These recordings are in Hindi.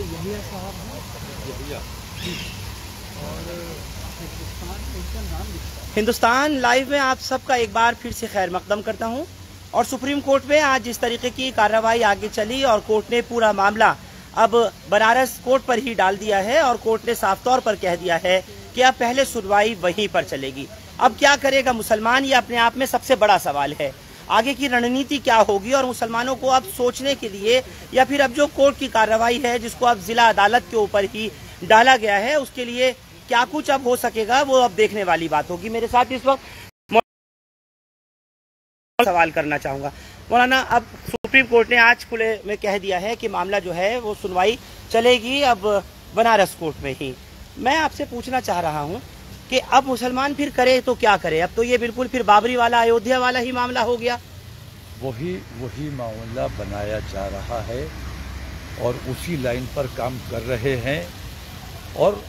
यहिया साहब हैं, यहिया, और हिंदुस्तान नाम लिखता है। हिंदुस्तान लाइव में आप सबका एक बार फिर से खैर मकदम करता हूं। और सुप्रीम कोर्ट में आज जिस तरीके की कार्रवाई आगे चली और कोर्ट ने पूरा मामला अब बनारस कोर्ट पर ही डाल दिया है और कोर्ट ने साफ तौर पर कह दिया है कि अब पहले सुनवाई वहीं पर चलेगी। अब क्या करेगा मुसलमान, ये अपने आप में सबसे बड़ा सवाल है। आगे की रणनीति क्या होगी और मुसलमानों को अब सोचने के लिए, या फिर अब जो कोर्ट की कार्रवाई है जिसको अब जिला अदालत के ऊपर ही डाला गया है, उसके लिए क्या कुछ अब हो सकेगा, वो अब देखने वाली बात होगी। मेरे साथ इस वक्त सवाल करना चाहूंगा मौलाना, अब सुप्रीम कोर्ट ने आज खुले में कह दिया है कि मामला जो है वो सुनवाई चलेगी अब बनारस कोर्ट में ही। मैं आपसे पूछना चाह रहा हूं कि अब मुसलमान फिर करे तो क्या करे? अब तो ये बिल्कुल फिर बाबरी वाला, अयोध्या वाला ही मामला हो गया। वही मामला बनाया जा रहा है और उसी लाइन पर काम कर रहे हैं। और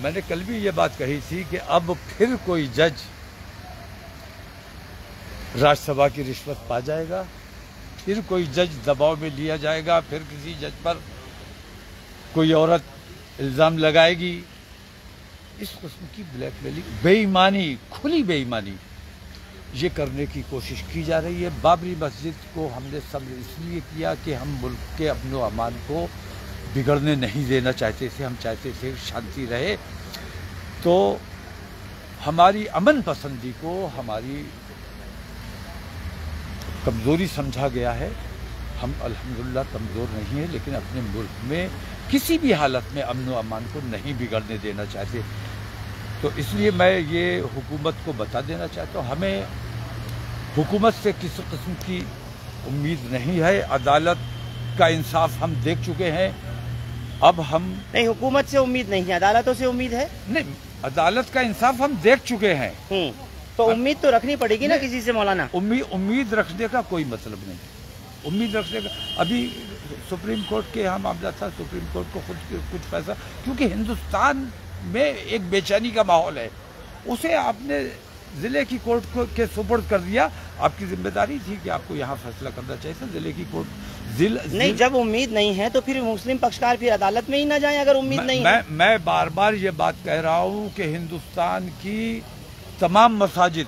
मैंने कल भी ये बात कही थी कि अब फिर कोई जज राज्यसभा की रिश्वत पा जाएगा, फिर कोई जज दबाव में लिया जाएगा, फिर किसी जज पर कोई औरत इल्ज़ाम लगाएगी। इस किस्म की ब्लैकमेलिंग, बेईमानी, खुली बेईमानी ये करने की कोशिश की जा रही है। बाबरी मस्जिद को हमने सब इसलिए किया कि हम मुल्क के अमन अमान को बिगड़ने नहीं देना चाहते थे, हम चाहते थे शांति रहे। तो हमारी अमन पसंदी को हमारी कमज़ोरी समझा गया है। हम अल्हम्दुलिल्लाह कमज़ोर नहीं है, लेकिन अपने मुल्क में किसी भी हालत में अमन व अमान को नहीं बिगड़ने देना चाहते। तो इसलिए मैं ये हुकूमत को बता देना चाहता हूँ, हमें हुकूमत से किसी किस्म की उम्मीद नहीं है। अदालत का इंसाफ हम देख चुके हैं। अब हम नहीं, हुकूमत से उम्मीद नहीं है, अदालतों से उम्मीद है। नहीं, अदालत का इंसाफ हम देख चुके हैं। तो उम्मीद तो रखनी पड़ेगी ना किसी से मौलाना। उम्मीद रखने का कोई मतलब नहीं। उम्मीद रखने का, अभी सुप्रीम कोर्ट के यहाँ मामला था, सुप्रीम कोर्ट को खुद कुछ फैसला, क्योंकि हिंदुस्तान में एक बेचैनी का माहौल है, उसे आपने जिले की कोर्ट को के सुपुर्द कर दिया। आपकी जिम्मेदारी थी कि आपको यहाँ फैसला करना चाहिए था। जिले की कोर्ट नहीं, जब उम्मीद नहीं है तो फिर मुस्लिम पक्षकार फिर अदालत में ही ना जाए अगर उम्मीद नहीं है। मैं बार बार ये बात कह रहा हूँ कि हिंदुस्तान की तमाम मसाजिद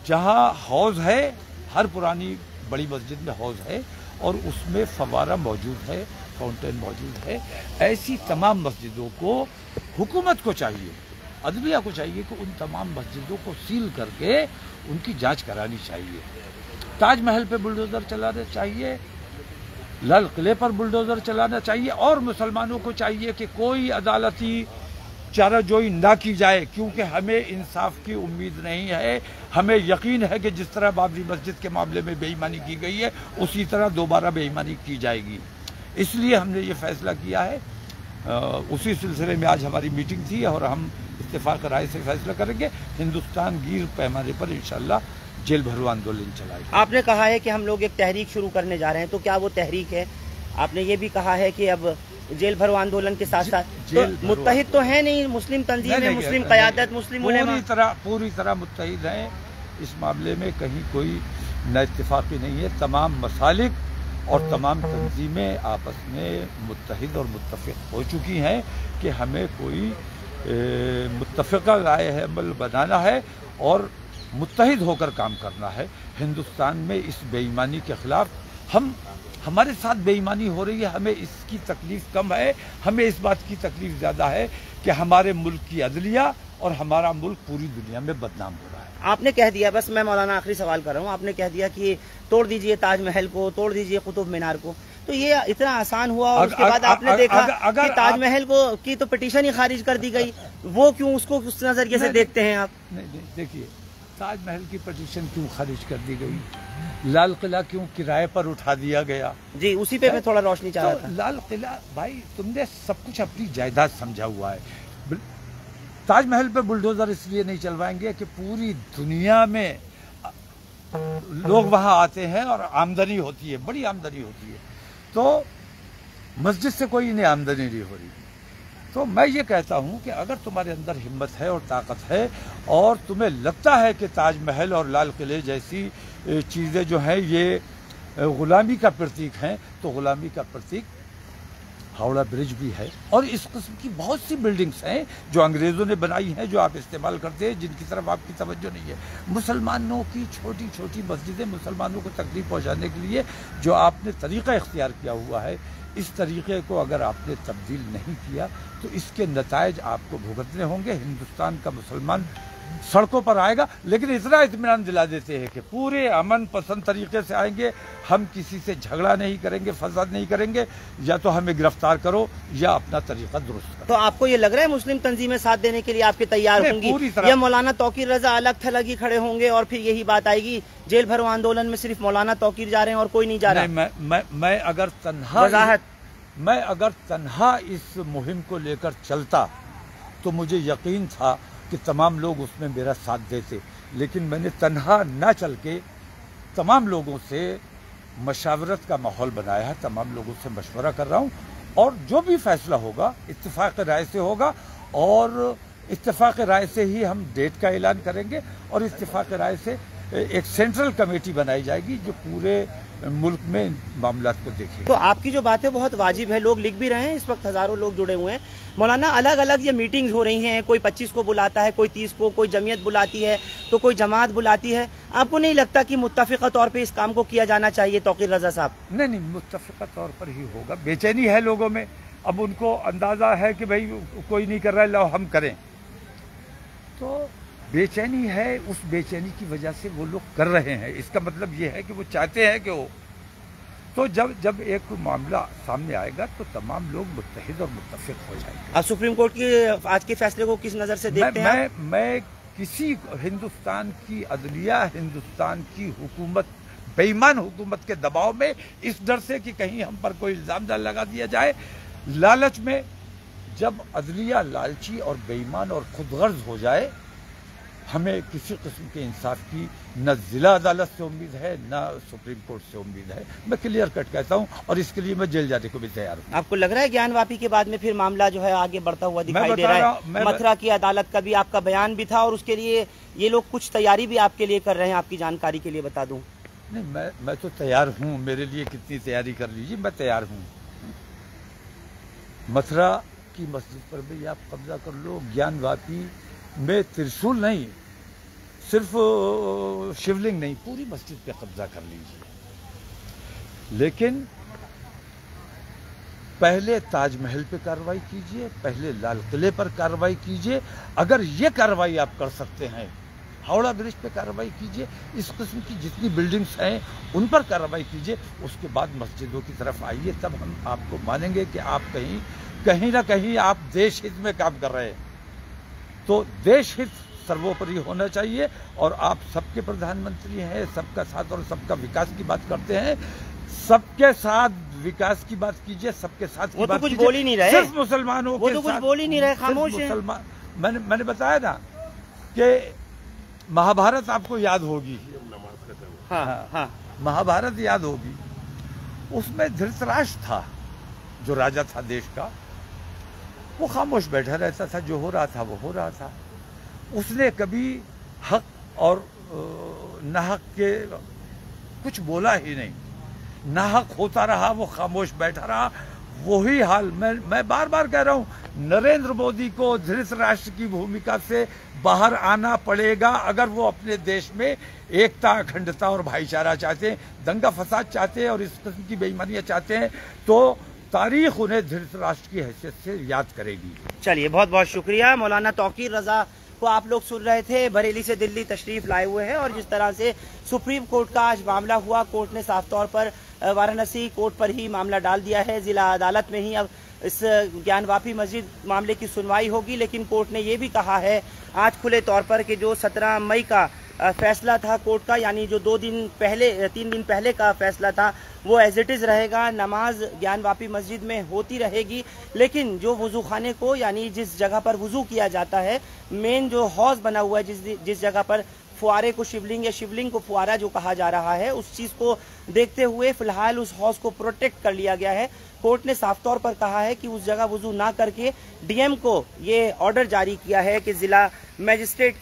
जहाँ हौज है, हर पुरानी बड़ी मस्जिद में हौज है और उसमें फवारा मौजूद है, फाउंटेन मौजूद है। ऐसी तमाम मस्जिदों को हुकूमत को चाहिए, अदलिया को चाहिए कि उन तमाम मस्जिदों को सील करके उनकी जांच करानी चाहिए। ताजमहल पे बुलडोजर चलाना चाहिए, लाल किले पर बुलडोजर चलाना चाहिए, और मुसलमानों को चाहिए कि कोई अदालती चाराजोई ना की जाए, क्योंकि हमें इंसाफ की उम्मीद नहीं है। हमें यकीन है कि जिस तरह बाबरी मस्जिद के मामले में बेईमानी की गई है, उसी तरह दोबारा बेईमानी की जाएगी। इसलिए हमने ये फैसला किया है। उसी सिलसिले में आज हमारी मीटिंग थी और हम इत्तेफाक राय से फैसला करेंगे। हिंदुस्तान गिर पैमाने पर इंशाल्लाह जेल भरो आंदोलन चलाएगा। आपने कहा है कि हम लोग एक तहरीक शुरू करने जा रहे हैं, तो क्या वो तहरीक है? आपने ये भी कहा है कि अब जेल भरो आंदोलन के साथ साथ तो मुत्तहिद तो है नहीं मुस्लिम तंजीमें, मुस्लिम क़यादत, मुस्लिम उलेमा पूरी तरह मुत्तहिद हैं। इस मामले में कहीं कोई न इत्तेफाक़ी नहीं है। तमाम मसालिक और तमाम तंजीमें आपस में मुत्तहिद और मुत्तफ़िक़ हो चुकी हैं कि हमें कोई मुत्तफ़िक़ा राय अमल बनाना है और मुत्तहिद होकर काम करना है। हिंदुस्तान में इस बेईमानी के ख़िलाफ़ हमारे साथ बेईमानी हो रही है, हमें इसकी तकलीफ कम है। हमें इस बात की तकलीफ ज़्यादा है कि हमारे मुल्क की अदलिया और हमारा मुल्क पूरी दुनिया में बदनाम हो रहा है। आपने कह दिया, बस मैं मौलाना आखिरी सवाल कर रहा हूँ, आपने कह दिया कि तोड़ दीजिए ताजमहल को, तोड़ दीजिए कुतुब मीनार को, तो ये इतना आसान हुआ और उसके बाद आपने देखा कि ताजमहल को की तो पिटीशन ही खारिज कर दी गई, वो क्यों, उसको उस नजरिए से देखते हैं आप? नहीं, देखिए, ताजमहल की पिटीशन क्यों खारिज कर दी गई, लाल किला क्यों किराए पर उठा दिया गया? जी, उसी पे मैं थोड़ा रोशनी चाह रहा था। लाल किला, भाई तुमने सब कुछ अपनी जायदाद समझा हुआ है। ताजमहल पे बुलडोजर इसलिए नहीं चलवाएंगे कि पूरी दुनिया में लोग वहां आते हैं और आमदनी होती है, बड़ी आमदनी होती है। तो मस्जिद से कोई इन्हें आमदनी नहीं हो रही। तो मैं ये कहता हूं कि अगर तुम्हारे अंदर हिम्मत है और ताकत है और तुम्हें लगता है कि ताजमहल और लाल किले जैसी चीज़ें जो हैं ये गुलामी का प्रतीक हैं, तो गुलामी का प्रतीक हावड़ा ब्रिज भी है, और इस किस्म की बहुत सी बिल्डिंग्स हैं जो अंग्रेज़ों ने बनाई हैं, जो आप इस्तेमाल करते हैं, जिनकी तरफ आपकी तवज्जो नहीं है। मुसलमानों की छोटी छोटी मस्जिदें, मुसलमानों को तकलीफ पहुंचाने के लिए जो आपने तरीक़ा इख्तियार किया हुआ है, इस तरीक़े को अगर आपने तब्दील नहीं किया तो इसके नतायज आपको भुगतने होंगे। हिंदुस्तान का मुसलमान सड़कों पर आएगा, लेकिन इतना इत्मीनान दिला देते हैं कि पूरे अमन पसंद तरीके से आएंगे, हम किसी से झगड़ा नहीं करेंगे, फसाद नहीं करेंगे, या तो हमें गिरफ्तार करो या अपना तरीका दुरुस्त करो। तो आपको ये लग रहा है मुस्लिम तंजीमें साथ देने के लिए आपके तैयार होंगी, या मौलाना तौकीर रजा अलग थलग ही खड़े होंगे और फिर यही बात आएगी जेल भरो आंदोलन में सिर्फ मौलाना तौकीर जा रहे हैं और कोई नहीं जा रहा? मैं अगर तन्हा इस मुहिम को लेकर चलता तो मुझे यकीन था कि तमाम लोग उसमें मेरा साथ देते, लेकिन मैंने तन्हा न चल के तमाम लोगों से मशावरत का माहौल बनाया है, तमाम लोगों से मशवरा कर रहा हूँ, और जो भी फैसला होगा इत्तेफाक राय से होगा, और इत्तेफाक राय से ही हम डेट का ऐलान करेंगे, और इत्तेफाक राय से एक सेंट्रल कमेटी बनाई जाएगी जो पूरे मुल्क में मामलात को देखेगी। तो आपकी जो बात है बहुत वाजिब है, लोग लिख भी रहे हैं, इस वक्त हजारों लोग जुड़े हुए हैं। मौलाना, अलग अलग ये मीटिंग्स हो रही हैं, कोई 25 को बुलाता है, कोई 30 को, कोई जमीयत बुलाती है, तो कोई जमात बुलाती है। आपको नहीं लगता कि मुत्तफ़िक़ा तौर पे इस काम को किया जाना चाहिए तौकीर रजा साहब? नहीं, मुत्तफ़िक़ा तौर पर ही होगा। बेचैनी है लोगों में, अब उनको अंदाजा है कि भाई कोई नहीं कर रहा है, लो हम करें, तो बेचैनी है, उस बेचैनी की वजह से वो लोग कर रहे हैं। इसका मतलब ये है कि वो चाहते हैं कि वो, तो जब एक मामला सामने आएगा तो तमाम लोग मुत्तहिद और मुत्तफिक हो जाएंगे। आप सुप्रीम कोर्ट के आज के फैसले को किस नज़र से देखते हैं? मैं किसी हिंदुस्तान की अदलिया, हिंदुस्तान की हुकूमत, बेईमान हुकूमत के दबाव में, इस डर से कि कहीं हम पर कोई इल्ज़ाम न लगा दिया जाए, लालच में, जब अदलिया लालची और बेईमान और खुदगर्ज हो जाए, हमें किसी किस्म के इंसाफ की न जिला अदालत से उम्मीद है, न सुप्रीम कोर्ट से उम्मीद है। मैं क्लियर कट कहता हूं, और इसके लिए मैं जेल जाने को भी तैयार हूं। आपको लग रहा है ज्ञानवापी के बाद में फिर मामला जो है आगे बढ़ता हुआ दिखाई दे रहा है? मथुरा की अदालत का भी आपका बयान भी था, और उसके लिए ये लोग कुछ तैयारी भी आपके लिए कर रहे हैं, आपकी जानकारी के लिए बता दूं। नहीं, मैं तो तैयार हूँ, मेरे लिए कितनी तैयारी कर लीजिए, मैं तैयार हूँ। मथुरा की मस्जिद पर भी आप कब्जा कर लो, ज्ञानवापी में त्रिशूल नहीं, सिर्फ शिवलिंग नहीं, पूरी मस्जिद पे कब्जा कर लीजिए, लेकिन पहले ताजमहल पे कार्रवाई कीजिए, पहले लाल किले पर कार्रवाई कीजिए। अगर ये कार्रवाई आप कर सकते हैं, हावड़ा ब्रिज पे कार्रवाई कीजिए, इस किस्म की जितनी बिल्डिंग्स हैं उन पर कार्रवाई कीजिए, उसके बाद मस्जिदों की तरफ आइए, तब हम आपको मानेंगे कि आप कहीं ना कहीं आप देश हित में काम कर रहे हैं। तो देश हित सर्वोपरि होना चाहिए, और आप सबके प्रधानमंत्री हैं, सबका साथ और सबका विकास की बात करते हैं, सबके साथ विकास की बात कीजिए, सबके साथ वो तो कुछ बोल ही नहीं रहे, सिर्फ मुसलमानों वो तो कुछ बोल ही नहीं रहे, खामोश हैं। मैंने बताया ना कि महाभारत आपको याद होगी, हाँ, महाभारत याद होगी, उसमें धृतराष्ट्र था जो राजा था देश का, वो खामोश बैठा रहता था, जो हो रहा था वो हो रहा था, उसने कभी हक और नाहक के कुछ बोला ही नहीं, नाहक होता रहा, वो खामोश बैठा रहा। वही हाल मैं बार बार कह रहा हूं, नरेंद्र मोदी को धृतराष्ट्र की भूमिका से बाहर आना पड़ेगा अगर वो अपने देश में एकता, अखंडता और भाईचारा चाहते हैं। दंगा फसाद चाहते हैं और इस किस्म की बेईमानियां चाहते हैं तो तारीख उन्हें धृतराष्ट्र की हैसियत से याद करेगी। चलिए, बहुत बहुत शुक्रिया। मौलाना तौकीर रजा को आप लोग सुन रहे थे, बरेली से दिल्ली तशरीफ लाए हुए हैं, और जिस तरह से सुप्रीम कोर्ट का आज मामला हुआ, कोर्ट ने साफ तौर पर वाराणसी कोर्ट पर ही मामला डाल दिया है। जिला अदालत में ही अब इस ज्ञानवापी मस्जिद मामले की सुनवाई होगी, लेकिन कोर्ट ने ये भी कहा है आज खुले तौर पर कि जो 17 मई का फैसला था कोर्ट का, यानी जो 3 दिन पहले का फैसला था, वो एज इट इज़ रहेगा। नमाज ज्ञानवापी मस्जिद में होती रहेगी, लेकिन जो वुजू खाने को, यानी जिस जगह पर वुजू किया जाता है, मेन जो हौज बना हुआ है, जिस जगह पर फुआरे को शिवलिंग या शिवलिंग को फुआरा जो कहा जा रहा है, उस चीज़ को देखते हुए फिलहाल उस हौज को प्रोटेक्ट कर लिया गया है। कोर्ट ने साफ तौर पर कहा है कि उस जगह वुजू ना करके डीएम को ये ऑर्डर जारी किया है कि जिला मजिस्ट्रेट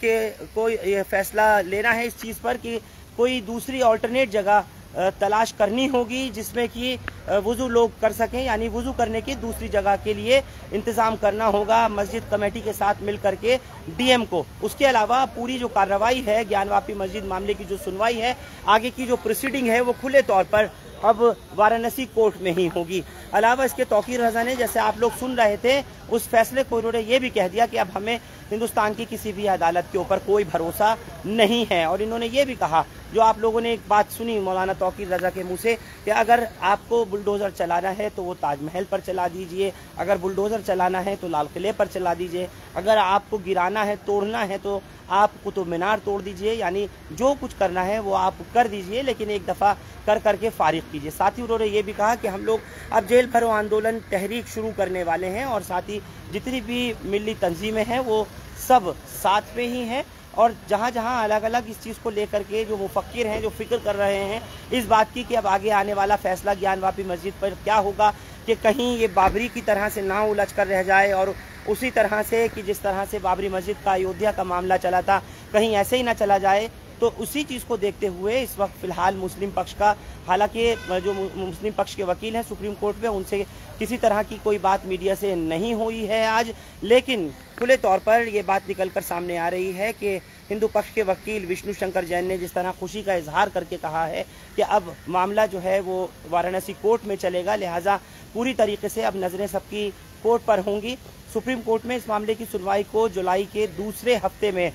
को ये फैसला लेना है इस चीज़ पर कि कोई दूसरी ऑल्टरनेट जगह तलाश करनी होगी जिसमें कि वुज़ू लोग कर सकें, यानी वुज़ू करने की दूसरी जगह के लिए इंतज़ाम करना होगा मस्जिद कमेटी के साथ मिल करके डीएम को। उसके अलावा पूरी जो कार्रवाई है ज्ञानवापी मस्जिद मामले की जो सुनवाई है, आगे की जो प्रोसीडिंग है वो खुले तौर पर अब वाराणसी कोर्ट में ही होगी। अलावा इसके तौकीर रज़ा ने, जैसे आप लोग सुन रहे थे, उस फैसले को उन्होंने ये भी कह दिया कि अब हमें हिंदुस्तान की किसी भी अदालत के ऊपर कोई भरोसा नहीं है। और इन्होंने ये भी कहा, जो आप लोगों ने एक बात सुनी मौलाना तौकीर रज़ा के मुंह से, कि अगर आपको बुलडोज़र चलाना है तो वो ताजमहल पर चला दीजिए, अगर बुलडोज़र चलाना है तो लाल किले पर चला दीजिए, अगर आपको गिराना है, तोड़ना है तो आप कुतुब मीनार तोड़ दीजिए, यानी जो कुछ करना है वो आप कर दीजिए, लेकिन एक दफ़ा कर करके फारिग कीजिए। साथ ही उन्होंने ये भी कहा कि हम लोग अब जेल भरो आंदोलन तहरीक शुरू करने वाले हैं और साथ ही जितनी भी मिली तंजीमें हैं वो सब साथ में ही हैं, और जहाँ जहाँ अलग अलग इस चीज़ को लेकर के जो मुफक्किर हैं, जो फिक्र कर रहे हैं इस बात की कि अब आगे आने वाला फैसला ज्ञानवापी मस्जिद पर क्या होगा, कि कहीं ये बाबरी की तरह से ना उलझ कर रह जाए और उसी तरह से कि जिस तरह से बाबरी मस्जिद का अयोध्या का मामला चला था कहीं ऐसे ही ना चला जाए। तो उसी चीज़ को देखते हुए इस वक्त फ़िलहाल मुस्लिम पक्ष का, हालांकि जो मुस्लिम पक्ष के वकील हैं सुप्रीम कोर्ट में, उनसे किसी तरह की कोई बात मीडिया से नहीं हुई है आज, लेकिन खुले तौर पर ये बात निकलकर सामने आ रही है कि हिंदू पक्ष के वकील विष्णु शंकर जैन ने जिस तरह खुशी का इजहार करके कहा है कि अब मामला जो है वो वाराणसी कोर्ट में चलेगा, लिहाजा पूरी तरीके से अब नज़रें सबकी कोर्ट पर होंगी। सुप्रीम कोर्ट में इस मामले की सुनवाई को जुलाई के दूसरे हफ्ते में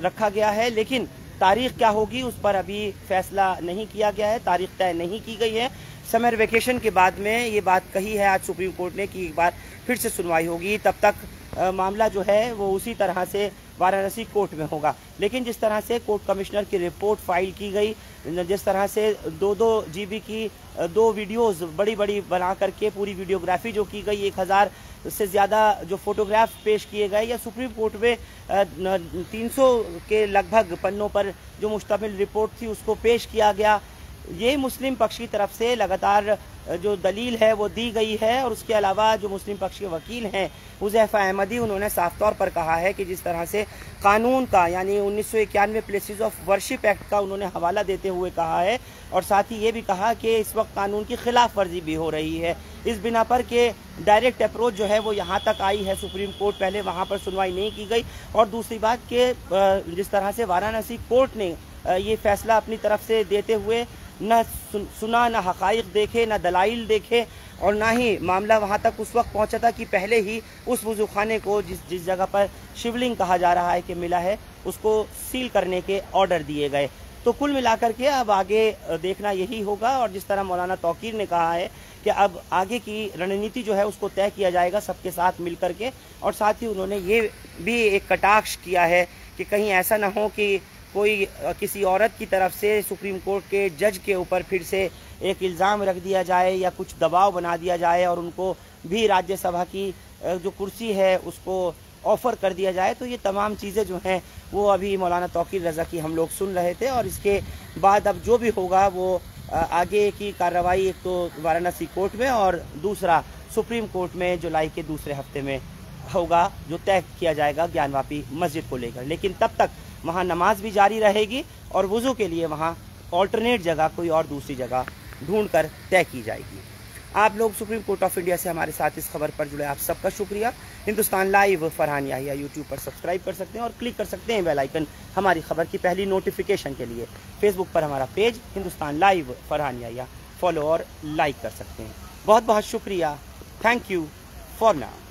रखा गया है, लेकिन तारीख क्या होगी उस पर अभी फैसला नहीं किया गया है, तारीख तय नहीं की गई है। समर वेकेशन के बाद में ये बात कही है आज सुप्रीम कोर्ट ने कि एक बार फिर से सुनवाई होगी, तब तक मामला जो है वो उसी तरह से वाराणसी कोर्ट में होगा। लेकिन जिस तरह से कोर्ट कमिश्नर की रिपोर्ट फाइल की गई, जिस तरह से 2-2 GB की 2 वीडियोस बड़ी बड़ी बना करके पूरी वीडियोग्राफी जो की गई, 1000 से ज़्यादा जो फोटोग्राफ पेश किए गए, या सुप्रीम कोर्ट में 300 के लगभग पन्नों पर जो मुश्तमिल रिपोर्ट थी उसको पेश किया गया, ये मुस्लिम पक्ष की तरफ से लगातार जो दलील है वो दी गई है। और उसके अलावा जो मुस्लिम पक्ष के वकील हैं हुज़ैफा अहमदी, उन्होंने साफ तौर पर कहा है कि जिस तरह से कानून का, यानी 1991 प्लेसेस ऑफ वर्शिप एक्ट का उन्होंने हवाला देते हुए कहा है, और साथ ही ये भी कहा कि इस वक्त कानून की खिलाफ वर्जी भी हो रही है, इस बिना पर कि डायरेक्ट अप्रोच जो है वो यहाँ तक आई है सुप्रीम कोर्ट, पहले वहाँ पर सुनवाई नहीं की गई। और दूसरी बात कि जिस तरह से वाराणसी कोर्ट ने ये फैसला अपनी तरफ से देते हुए न सुना, न हक़ाइक़ देखे, न दलाइल देखे, और ना ही मामला वहाँ तक उस वक्त पहुँचा था कि पहले ही उस वज़ूखाने को जिस जगह पर शिवलिंग कहा जा रहा है कि मिला है उसको सील करने के ऑर्डर दिए गए। तो कुल मिलाकर के अब आगे देखना यही होगा, और जिस तरह मौलाना तौकीर ने कहा है कि अब आगे की रणनीति जो है उसको तय किया जाएगा सबके साथ मिल करके। और साथ ही उन्होंने ये भी एक कटाक्ष किया है कि कहीं ऐसा ना हो कि कोई किसी औरत की तरफ से सुप्रीम कोर्ट के जज के ऊपर फिर से एक इल्ज़ाम रख दिया जाए या कुछ दबाव बना दिया जाए और उनको भी राज्यसभा की जो कुर्सी है उसको ऑफ़र कर दिया जाए। तो ये तमाम चीज़ें जो हैं वो अभी मौलाना तौकीर रज़ा की हम लोग सुन रहे थे, और इसके बाद अब जो भी होगा वो आगे की कार्रवाई एक तो वाराणसी कोर्ट में और दूसरा सुप्रीम कोर्ट में जुलाई के दूसरे हफ्ते में होगा, जो तय किया जाएगा ज्ञानवापी मस्जिद को लेकर। लेकिन तब तक वहाँ नमाज भी जारी रहेगी और वुज़ू के लिए वहाँ ऑल्टरनेट जगह कोई और दूसरी जगह ढूंढकर तय की जाएगी। आप लोग सुप्रीम कोर्ट ऑफ इंडिया से हमारे साथ इस खबर पर जुड़े आप सबका शुक्रिया। हिंदुस्तान लाइव फरहान याहिया यूट्यूब पर सब्सक्राइब कर सकते हैं और क्लिक कर सकते हैं बेल आइकन हमारी खबर की पहली नोटिफिकेशन के लिए। फेसबुक पर हमारा page Hindustan live Farhan Yahiya follow और लाइक कर सकते हैं। बहुत बहुत शुक्रिया। Thank you for now.